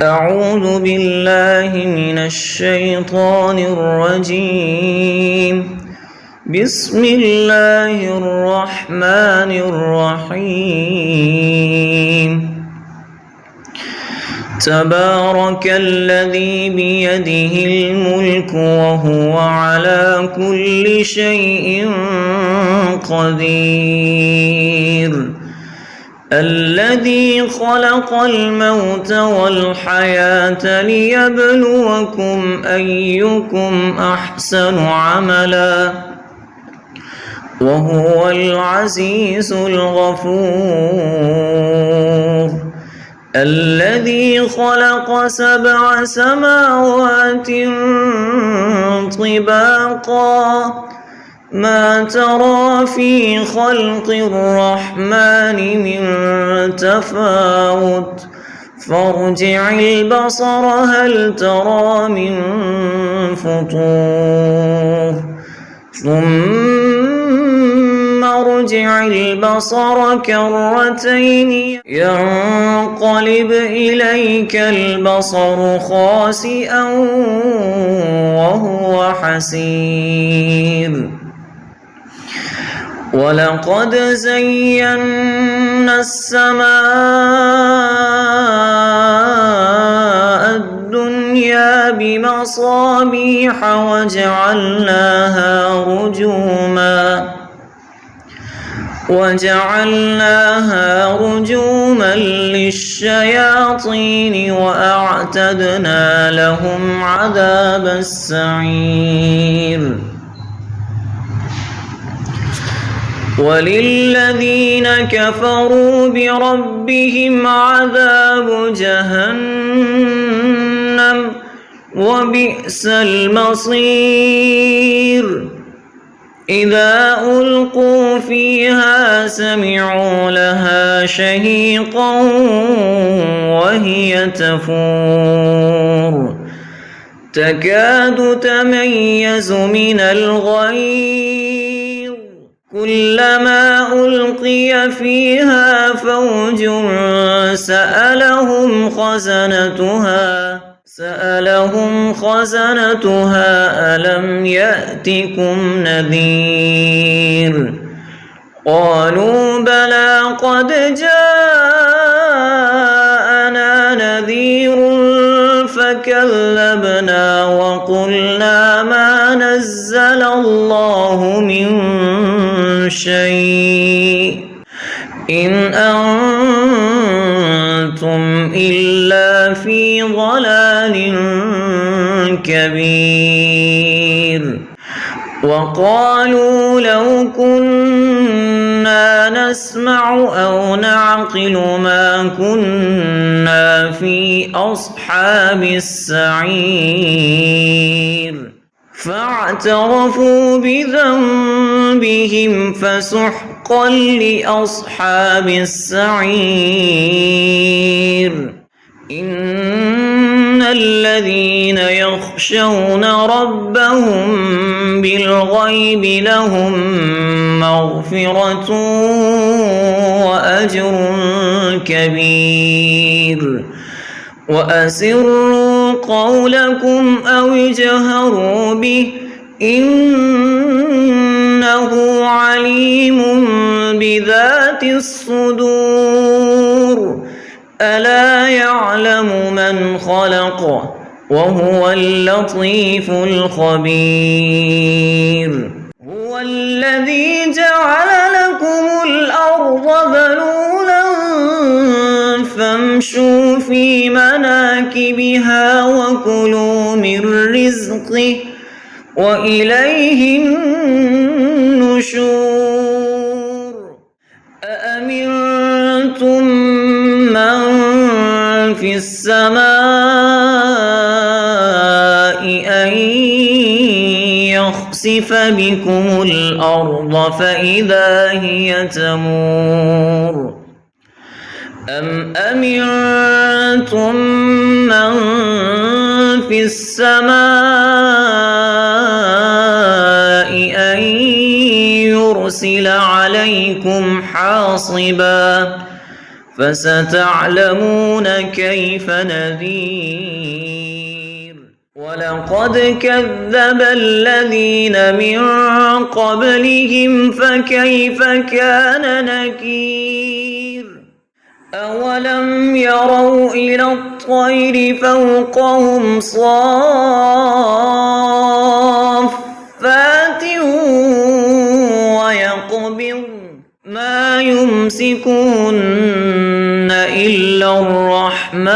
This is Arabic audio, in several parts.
أعوذ بالله من الشيطان الرجيم. بسم الله الرحمن الرحيم. تبارك الذي بيده الملك وهو على كل شيء قدير. الذي خلق الموت والحياة ليبلوكم أيكم أحسن عملا وهو العزيز الغفور. الذي خلق 7 سماوات طباقا ما ترى في خلق الرحمن من تفاوت فارجع البصر هل ترى من فطور ثم ارجع البصر كرتين ينقلب إليك البصر خاسئا وهو حسير. ولقد زينا السماء الدنيا بمصابيح وجعلناها رجوما للشياطين وأعتدنا لهم عذاب السعير. وللذين كفروا بربهم عذاب جهنم وبئس المصير. إذا ألقوا فيها سمعوا لها شهيقا وهي تفور تكاد تميز من الغيظ كلما ألقي فيها فوج سألهم خزنتها ألم يأتكم نذير قالوا بلى قد جاءنا نذير فكذبنا وقلنا ما نزل الله من شيء إن أنتم إلا في ضلال كبير. وقالوا لو كنا نسمع أو نعقل ما كنا في أصحاب السعير فاعترفوا بذنبهم فسحقا لأصحاب السعير. إن الذين يخشون ربهم بالغيب لهم مغفرة وأجر كبير. وأسروا قولكم أو اجهروا به إنه عليم بذات الصدور. ألا يعلم من خلق وهو اللطيف الخبير. هو الذي جعل لكم الأرض ذلولا فامشوا في مناكبها وكلوا من رزقه وإليه النشور. أأمنتم من في السماء أن يخسف بكم الأرض فإذا هي تمور أم أمنتم من في السماء أن يرسل عليكم حاصبا فستعلمون كيف نذير. ولقد كذب الذين من قبلهم فكيف كان نكير. أولم يروا إلى الطير فوقهم صافات ويقبض ما يمسكهن إلا الرحمن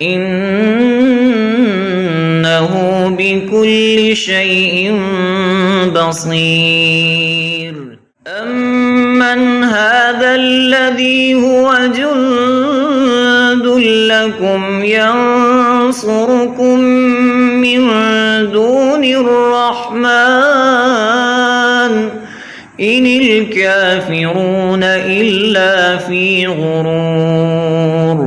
إنه بكل شيء بصير. أمن هذا الذي هو جند لكم ينصركم من دون الرحمن إن الكافرون إلا في غرور.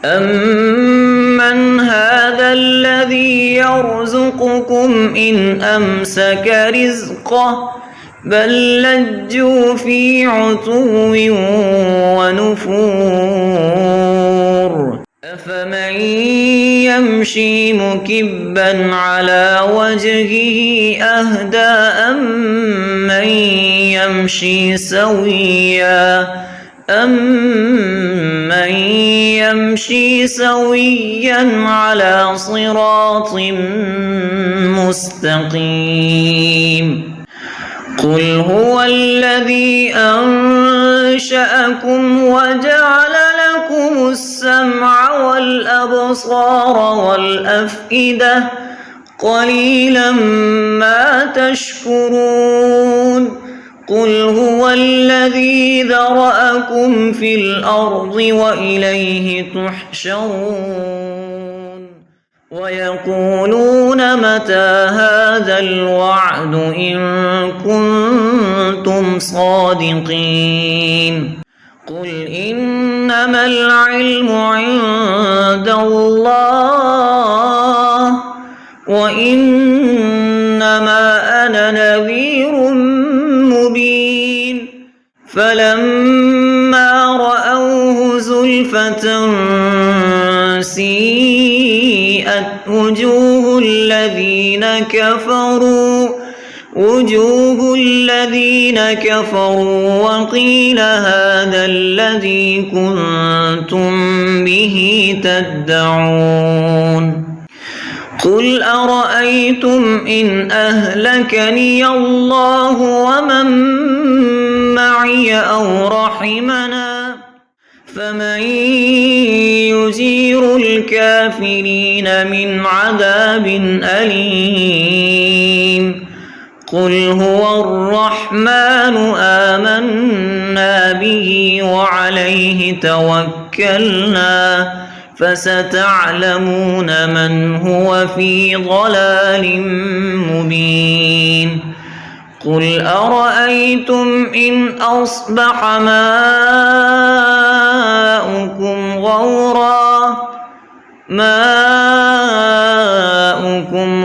أمن هذا الذي يرزقكم إن أمسك رزقه بل لجوا في عتو ونفور. أفمن يمشي مكبا على وجهه أهدى أمن يمشي سويا على صراط مستقيم. قل هو الذي أنشأكم وجعل لكم السمع والأبصار والأفئدة قليلا ما تشكرون. قل هو الذي ذرأكم في الأرض وإليه تحشرون. ويقولون متى هذا الوعد إن كنتم صادقين. قل إنما العلم عند الله وإنما أنا نذير مبين. فلما رأوه زلفة سيئت وجوه الذين كفروا وقيل هذا الذي كنتم به تدعون. قل أرأيتم إن أهلكني الله ومن معي أو رحمنا فمن يجير الكافرين من عذاب أليم. قل هو الرحمن آمنا به وعليه توكلنا فستعلمون من هو في ضلال مبين. قل أرأيتم إن أصبح ماؤكم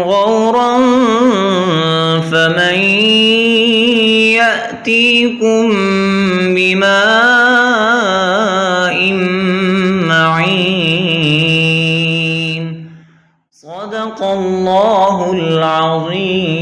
غورا فمن يأتيكم بماء معين. صدق الله العظيم.